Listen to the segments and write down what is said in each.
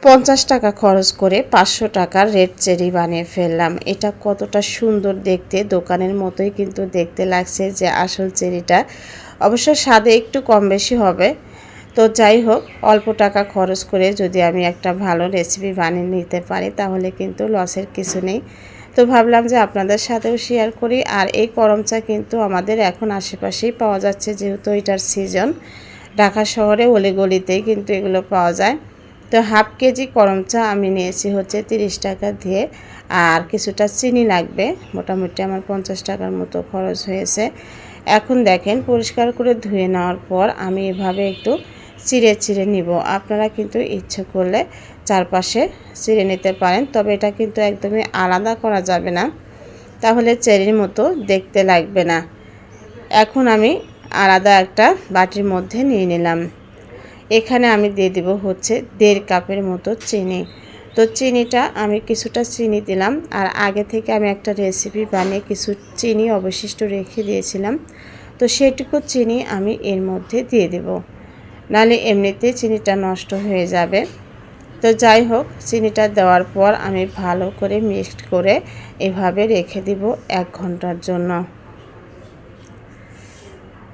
50 টাকা খরচ করে 500 টাকার রেড চেরি বানিয়ে ফেললাম। এটা কতটা সুন্দর দেখতে, দোকানের মতোই কিন্তু দেখতে লাগছে যে আসল চেরিটা। অবশ্য স্বাদে একটু কম বেশি হবে। তো যাই হোক, অল্প টাকা খরচ করে যদি আমি একটা ভালো রেসিপি বানিয়ে নিতে পারি তাহলে কিন্তু লসের কিছু নেই। তো ভাবলাম যে আপনাদের সাথেও শেয়ার করি। আর এই করম চা কিন্তু আমাদের এখন আশেপাশেই পাওয়া যাচ্ছে, যেহেতু এটার সিজন। ঢাকা শহরে অলিগলিতেই কিন্তু এগুলো পাওয়া যায়। তো হাফ কেজি করম চা আমি নিয়েছি হচ্ছে 30 টাকা দিয়ে। আর কিছুটা চিনি লাগবে, মোটামুটি আমার 50 টাকার মতো খরচ হয়েছে। এখন দেখেন, পরিষ্কার করে ধুয়ে নেওয়ার পর আমি এভাবে একটু চিড়ে চিড়ে নিব। আপনারা কিন্তু ইচ্ছে করলে চারপাশে চিড়ে নিতে পারেন, তবে এটা কিন্তু একদমই আলাদা করা যাবে না, তাহলে চেরির মতো দেখতে লাগবে না। এখন আমি আলাদা একটা বাটির মধ্যে নিয়ে নিলাম। এখানে আমি দিয়ে দেব হচ্ছে 1.5 কাপের মতো চিনি। তো চিনিটা আমি কিছুটা চিনি দিলাম, আর আগে থেকে আমি একটা রেসিপি বানিয়ে কিছু চিনি অবশিষ্ট রেখে দিয়েছিলাম। তো সেটুকু চিনি আমি এর মধ্যে দিয়ে দেব, নাহলে এমনিতেই চিনিটা নষ্ট হয়ে যাবে। তো যাই হোক, চিনিটা দেওয়ার পর আমি ভালো করে মিক্সড করে এভাবে রেখে দিব 1 ঘন্টার জন্য।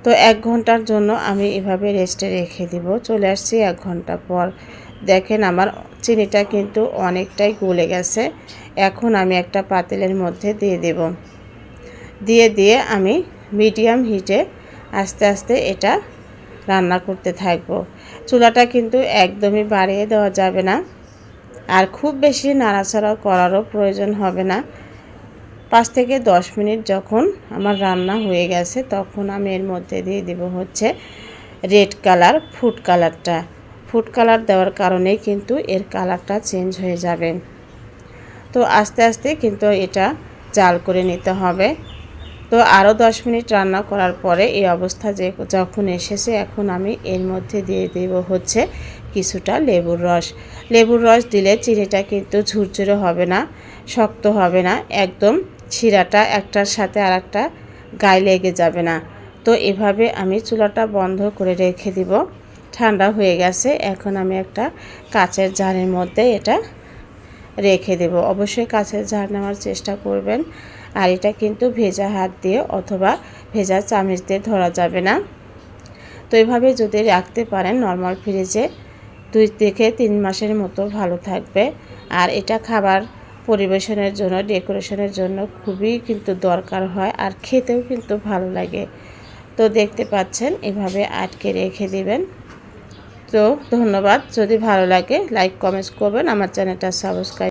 তো 1 ঘন্টার জন্য আমি এভাবে রেস্টে রেখে দিব। চলে আসছি 1 ঘন্টা পর। দেখেন, আমার চিনিটা কিন্তু অনেকটাই গলে গেছে। এখন আমি একটা পাতিলের মধ্যে দিয়ে দেব। দিয়ে আমি মিডিয়াম হিটে আস্তে আস্তে এটা রান্না করতে থাকবো। চুলাটা কিন্তু একদমই বাড়িয়ে দেওয়া যাবে না, আর খুব বেশি নাড়াচাড়া করারও প্রয়োজন হবে না। 5 থেকে 10 মিনিট যখন আমার রান্না হয়ে গেছে, তখন আমি এর মধ্যে দিয়ে দেব হচ্ছে রেড কালার, ফুড কালারটা। ফুড কালার দেওয়ার কারণেই কিন্তু এর কালারটা চেঞ্জ হয়ে যাবে। তো আস্তে আস্তে কিন্তু এটা জাল করে নিতে হবে। তো আরও 10 মিনিট রান্না করার পরে এই অবস্থা যখন এসেছে, এখন আমি এর মধ্যে দিয়ে দেব হচ্ছে কিছুটা লেবুর রস। লেবুর রস দিলে চিনিটা কিন্তু ঝুরঝুরে হবে না, শক্ত হবে না, একদম শিরাটা একটার সাথে আরেকটা গায়ে লেগে যাবে না। তো এভাবে আমি চুলাটা বন্ধ করে রেখে দিব। ঠান্ডা হয়ে গেছে, এখন আমি একটা কাচের জারের মধ্যে এটা রেখে দেব। অবশ্যই কাচের জার নেওয়ার চেষ্টা করবেন। আর এটা কিন্তু ভেজা হাত দিয়ে অথবা ভেজা চামচ দিয়ে ধরা যাবে না। তো এভাবে যদি রাখতে পারেন নর্মাল ফ্রিজে, 2 থেকে 3 মাসের মতো ভালো থাকবে। আর এটা খাবার পরিবেশনের জন্য, ডেকোরেশনের জন্য খুবই কিন্তু দরকার হয়, আর খেতেও কিন্তু ভালো লাগে। তো দেখতে পাচ্ছেন, এভাবে আটকে রেখে দিবেন। তো ধন্যবাদ। যদি ভালো লাগে লাইক কমেন্টস করবেন, আমার চ্যানেলটা সাবস্ক্রাইব